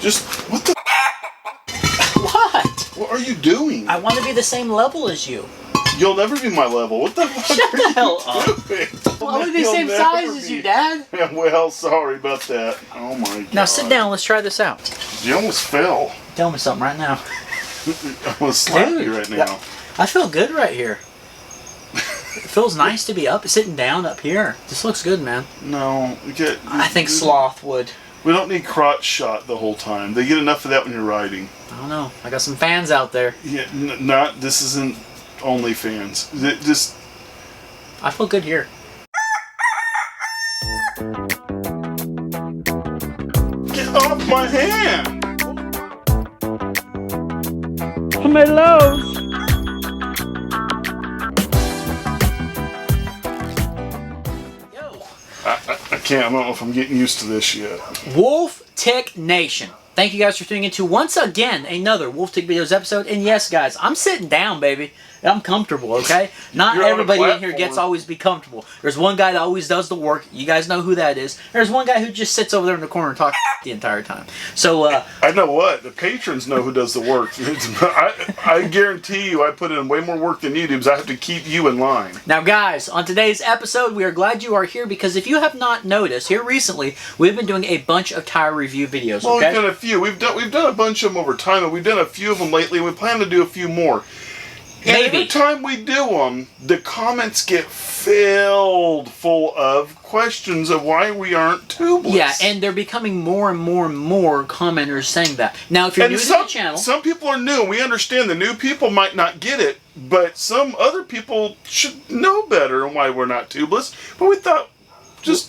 Just, what the What? What are you doing? I want to be the same level as you. You'll never be my level. What the fuck Shut the hell up. doing? Well, I want to be the same size as you, Dad. Yeah, well, sorry about that. Oh my god. Now sit down. Let's try this out. You almost fell. Tell me something right now. I almost slapped you right now. I feel good right here. It feels nice to be up, sitting down up here. This looks good, man. No, I think sloth would. We don't need crotch shot the whole time. They get enough of that when you're riding. I don't know. I got some fans out there. Yeah, this isn't OnlyFans. Just. I feel good here. Get off my hand! Tomatoes! I can't. I don't know if I'm getting used to this yet. Wolf Tick Nation. Thank you guys for tuning into once again another Wolf Tick Videos episode. And yes, guys, I'm sitting down, baby. I'm comfortable, okay? Not everybody in here gets always be comfortable. There's one guy that always does the work. You guys know who that is. There's one guy who just sits over there in the corner and talks the entire time. So, I know what. The patrons know who does the work. I guarantee you I put in way more work than you do because I have to keep you in line. Now, guys, on today's episode, we are glad you are here because if you have not noticed, here recently, we've been doing a bunch of tire review videos, Well, okay? we've done a few. We've done a bunch of them over time, and we've done a few of them lately, and we plan to do a few more. And every time we do them, the comments get filled full of questions of why we aren't tubeless. Yeah, and they're becoming more and more and more commenters saying that. Now, if you're new to the channel... Some people are new, and we understand the new people might not get it, but some other people should know better on why we're not tubeless. But we thought,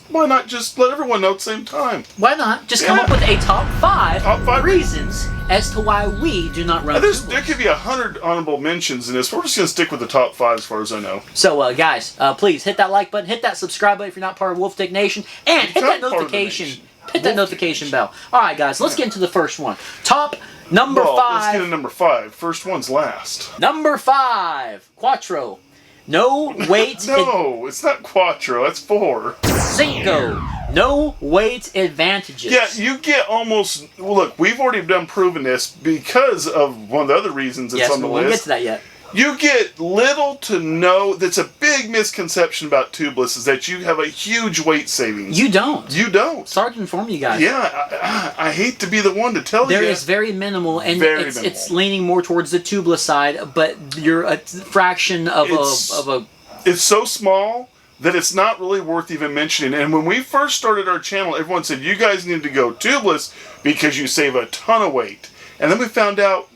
why not just let everyone know at the same time? Why not? Just come up with a top five reasons as to why we do not run tubeless. There could be 100 honorable mentions in this. We're just going to stick with the top 5 as far as I know. So, guys, please hit that like button, hit that subscribe button if you're not part of Wolf Tick Nation, and hit that notification. Hit that notification bell. All right, guys, let's get into the first one. Top number 5. Let's get to number 5. First one's last. Number 5, Quattro. No weight. No, it's not Quattro. That's 4. Cinco. No weight advantages. Yeah, you get almost... Well, look, we've already done proving this because of one of the other reasons it's on the list. Yes, we'll get to that yet. You get little to no... That's a big misconception about tubeless, is that you have a huge weight savings. You don't. You don't. Sorry to inform you guys. Yeah, I hate to be the one to tell you. There is very minimal, and it's leaning more towards the tubeless side, but you're a fraction of a... It's so small that it's not really worth even mentioning. And when we first started our channel, everyone said, you guys need to go tubeless because you save a ton of weight. And then we found out,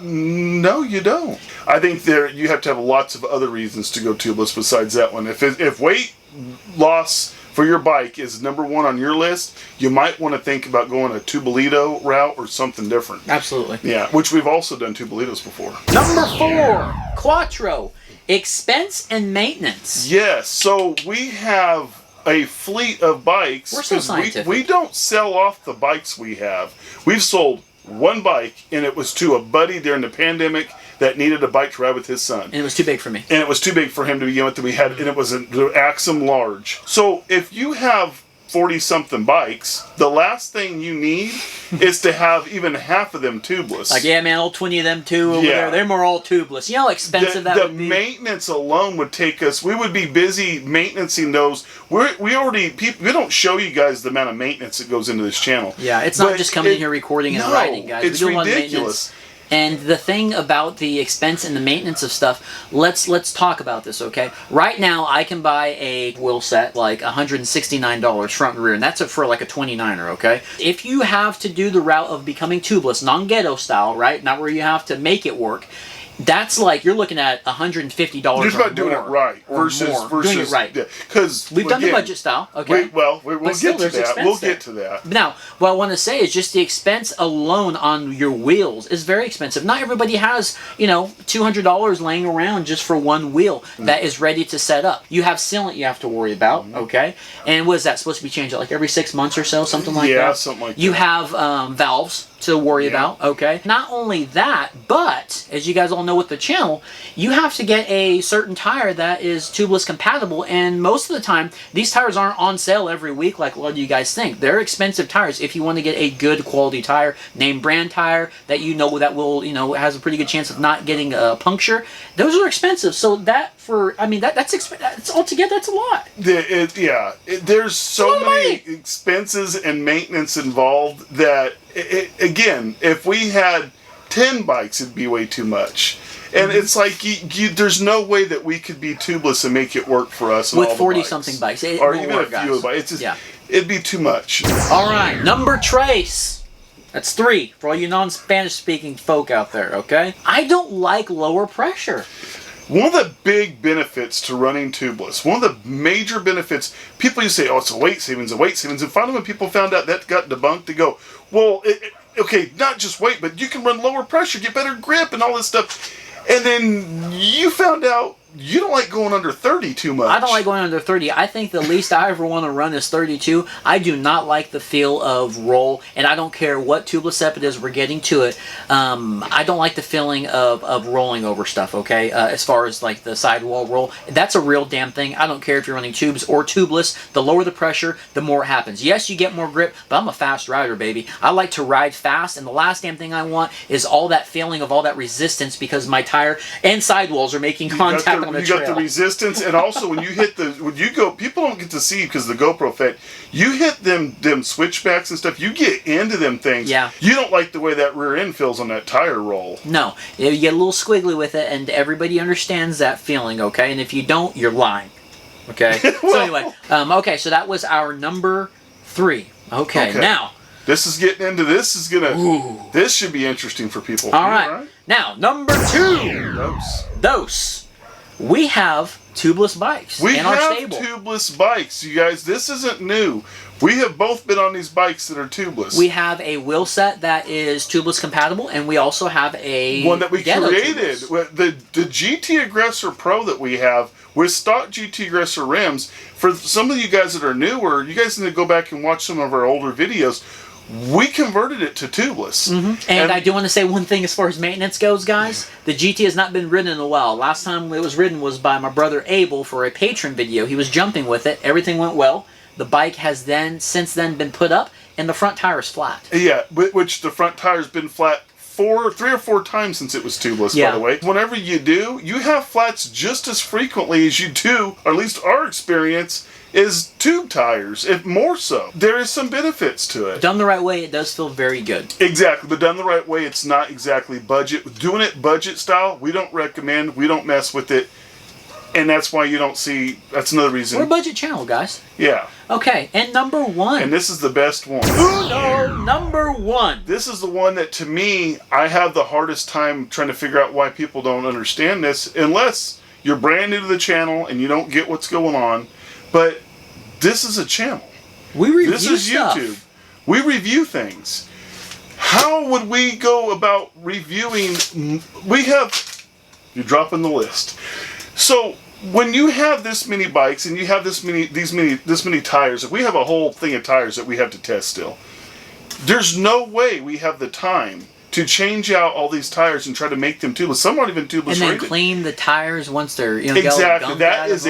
no, you don't. I think you have to have lots of other reasons to go tubeless besides that one. If weight loss for your bike is number 1 on your list, you might want to think about going a Tubelito route or something different. Absolutely. Yeah, which we've also done Tubelitos before. Number 4, Quattro. Expense and maintenance. Yes, so we have a fleet of bikes. We're so scientific. We don't sell off the bikes we have. We've sold one bike, and it was to a buddy during the pandemic that needed a bike to ride with his son. And it was too big for me. And it was too big for him to begin with. And it was an AXUM large. So if you have 40-something bikes, the last thing you need is to have even half of them tubeless. Like, yeah, man, all 20 of them too over there. They're more all tubeless. You know how expensive that would be? The maintenance alone would take us... We would be busy maintaining those. We don't show you guys the amount of maintenance that goes into this channel. Yeah, it's not just coming in here recording and writing, guys. It's ridiculous. And the thing about the expense and the maintenance of stuff, let's talk about this, okay? Right now, I can buy a wheel set like $169 front and rear, and that's for like a 29er, okay? If you have to do the route of becoming tubeless, non-ghetto style, right? Not where you have to make it work. That's like, you're looking at $150 You're just about doing it right versus doing it right. Because we've done the budget style, okay? We'll get to that. We'll get to that. Now, what I want to say is just the expense alone on your wheels is very expensive. Not everybody has, $200 laying around just for one wheel that is ready to set up. You have sealant you have to worry about, okay? And what is that supposed to be changed like every 6 months or so, something like that? Yeah, something like that. You have valves. to worry about, okay? Not only that, but as you guys all know with the channel, you have to get a certain tire that is tubeless compatible, and most of the time, these tires aren't on sale every week like a lot of you guys think. They're expensive tires if you want to get a good quality tire, name brand tire that you know that will, has a pretty good chance of not getting a puncture. Those are expensive, so that that's altogether, that's a lot. There's so many expenses and maintenance involved that, again, if we had 10 bikes, it'd be way too much. And it's like, there's no way that we could be tubeless and make it work for us. With 40-something bikes. Or even a few of the bikes. It'd be too much. All right, number trace. That's 3 for all you non-Spanish speaking folk out there, okay? I don't like lower pressure. One of the big benefits to running tubeless, one of the major benefits, people used to say, oh, it's a weight savings, and finally when people found out that got debunked, they go, well, okay, not just weight, but you can run lower pressure, get better grip, and all this stuff. And then you found out you don't like going under 30 too much. I don't like going under 30. I think the least I ever want to run is 32. I do not like the feel of roll, and I don't care what tubeless step it is, we're getting to it. I don't like the feeling of rolling over stuff, okay? As far as like the sidewall roll. That's a real damn thing. I don't care if you're running tubes or tubeless. The lower the pressure, the more it happens. Yes, you get more grip, but I'm a fast rider, baby. I like to ride fast, and the last damn thing I want is all that feeling of all that resistance because my tire and sidewalls are making contact on the trail. You got the resistance, and also when you hit when you go, people don't get to see because of the GoPro effect. You hit them switchbacks and stuff. You get into them things. Yeah. You don't like the way that rear end feels on that tire roll. No, you get a little squiggly with it, and everybody understands that feeling. Okay, and if you don't, you're lying. Okay. Well, so anyway, okay, so that was our number 3. Okay, now. This is getting into this should be interesting for people. All right. Now, number 2. Those. We have tubeless bikes in our stable. We have tubeless bikes, you guys. This isn't new. We have both been on these bikes that are tubeless. We have a wheel set that is tubeless compatible, and we also have a one that we created. The GT Aggressor Pro that we have with stock GT Aggressor rims. For some of you guys that are newer, you guys need to go back and watch some of our older videos. We converted it to tubeless. And I do want to say one thing as far as maintenance goes, guys. The GT has not been ridden in a while. Last time it was ridden was by my brother Abel for a patron video. He was jumping with it. Everything went well. The bike has since then been put up, and the front tire is flat. Yeah, which the front tire's been flat 3 or 4 times since it was tubeless, by the way. Whenever you do, you have flats just as frequently as you do, or at least our experience, is tube tires, if more so. There is some benefits to it. Done the right way, it does feel very good. Exactly, but done the right way, it's not exactly budget. Doing it budget style, we don't recommend, we don't mess with it, and that's why you don't see, that's another reason. We're a budget channel, guys. Yeah. Okay, and number 1. And this is the best one. Uno, number 1. This is the one that, to me, I have the hardest time trying to figure out why people don't understand this, unless you're brand new to the channel and you don't get what's going on. But this is a channel. We review This is stuff. YouTube. We review things. How would we go about reviewing? You're dropping the list. So when you have this many bikes and you have this many tires, if we have a whole thing of tires that we have to test still, there's no way we have the time to change out all these tires and try to make them tubeless. Some aren't even tubeless. And then rated. Clean the tires once they're exactly. That is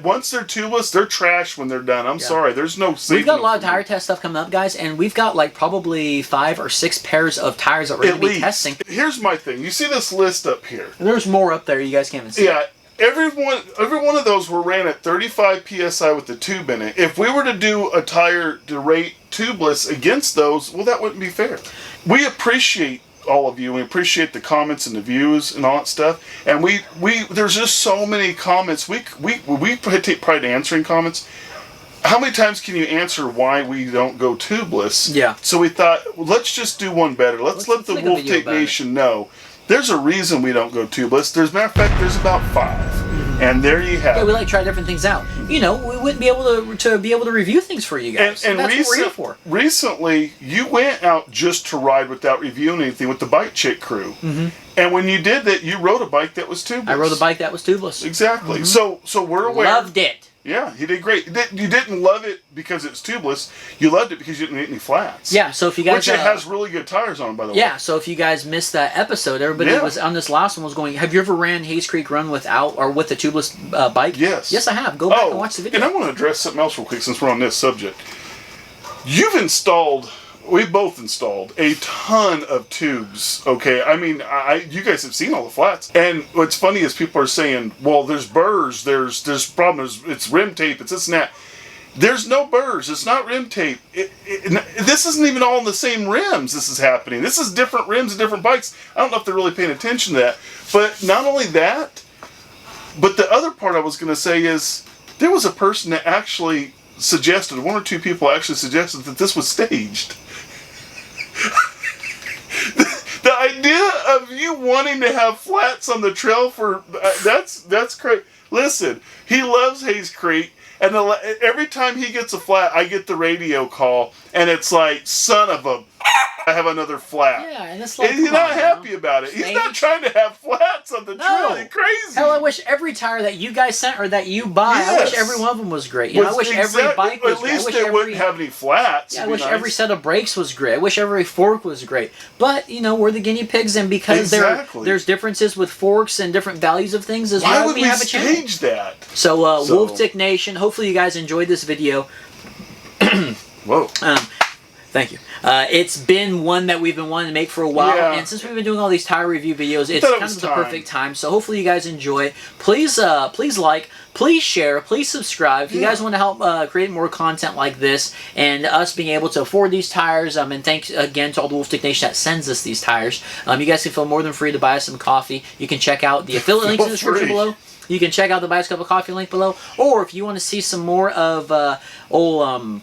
once they're tubeless, they're trash when they're done. I'm sorry. There's no. We've got a lot of tire test stuff coming up, guys, and we've got like probably 5 or 6 pairs of tires that we're going to be testing. Here's my thing. You see this list up here? There's more up there. You guys can't even see. Yeah. Every one of those were ran at 35 PSI with the tube in it. If we were to do a tire to rate tubeless against those, well, that wouldn't be fair. We appreciate all of you. We appreciate the comments and the views and all that stuff. And there's just so many comments. We take pride in answering comments. How many times can you answer why we don't go tubeless? Yeah. So we thought, well, let's just do one better. Let's let the Wolf Take Nation know. There's a reason we don't go tubeless. As a matter of fact, there's about 5. And there you have it. Yeah, we like to try different things out. You know, we wouldn't be able to review things for you guys. And that's what we're here for. Recently, you went out just to ride without reviewing anything with the Bike Chick crew. And when you did that, you rode a bike that was tubeless. I rode a bike that was tubeless. Exactly. So we're aware. Loved it. Yeah, he did great. You didn't love it because it's tubeless. You loved it because you didn't hit any flats. Yeah, so if you guys... Which it has really good tires on, by the way. Yeah, so if you guys missed that episode, everybody was on this last one was going, have you ever ran Hayes Creek Run without or with a tubeless bike? Yes. Yes, I have. Go back and watch the video. And I want to address something else real quick since we're on this subject. We both installed a ton of tubes, okay? I mean, you guys have seen all the flats. And what's funny is people are saying, well, there's burrs, there's problems, it's rim tape, it's this and that. There's no burrs, it's not rim tape. This isn't even all in the same rims this is happening. This is different rims and different bikes. I don't know if they're really paying attention to that. But not only that, but the other part I was going to say is, there was a person that actually suggested, one or two people actually suggested that this was staged. The idea of you wanting to have flats on the trail for that's crazy. Listen, he loves Hayes Creek, and every time he gets a flat, I get the radio call, and it's like, son of a, I have another flat. Yeah, and it's like, and he's not happy about it. He's not trying to have flats on the trail. It's crazy. Hell, I wish every tire that you guys sent or that you buy, I wish every one of them was great. You know, I wish every bike was great. At least it wouldn't have any flats. Yeah, I wish every set of brakes was great. I wish every fork was great. But, you know, we're the guinea pigs, and because there's differences with forks and different values of things, is why we have a channel. Why would we stage that? So, Wolftick Nation, hopefully you guys enjoyed this video. Whoa. Thank you. It's been one that we've been wanting to make for a while, and since we've been doing all these tire review videos, it's kind of the perfect time. So hopefully you guys enjoy it. Please like, please share, please subscribe. If you guys want to help create more content like this and us being able to afford these tires, and thanks again to all the Wolftick Nation that sends us these tires. You guys can feel more than free to buy us some coffee. You can check out the affiliate links in the description below. You can check out the Buy Us a Cup of Coffee link below. Or if you want to see some more of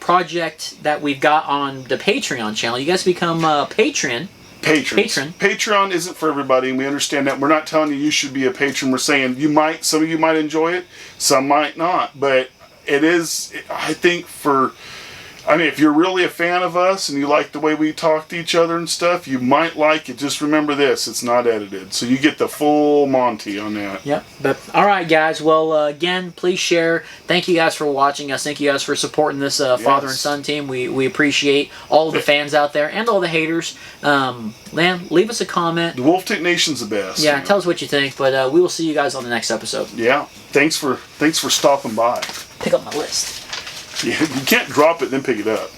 project that we've got on the Patreon channel, you guys become Patreon. Patreon isn't for everybody, and we understand that. We're not telling you should be a patron. We're saying some of you might enjoy it, some might not. But it is, I think, if you're really a fan of us and you like the way we talk to each other and stuff, you might like it. Just remember this, it's not edited. So you get the full Monty on that. Yep. But alright guys, well again, please share. Thank you guys for watching us. Thank you guys for supporting this father and son team. We appreciate all of the fans out there and all the haters. Lan, leave us a comment. The Wolftick Nation's the best. Yeah, tell us what you think, but we will see you guys on the next episode. Yeah. Thanks for stopping by. Pick up my list. Yeah, you can't drop it and then pick it up.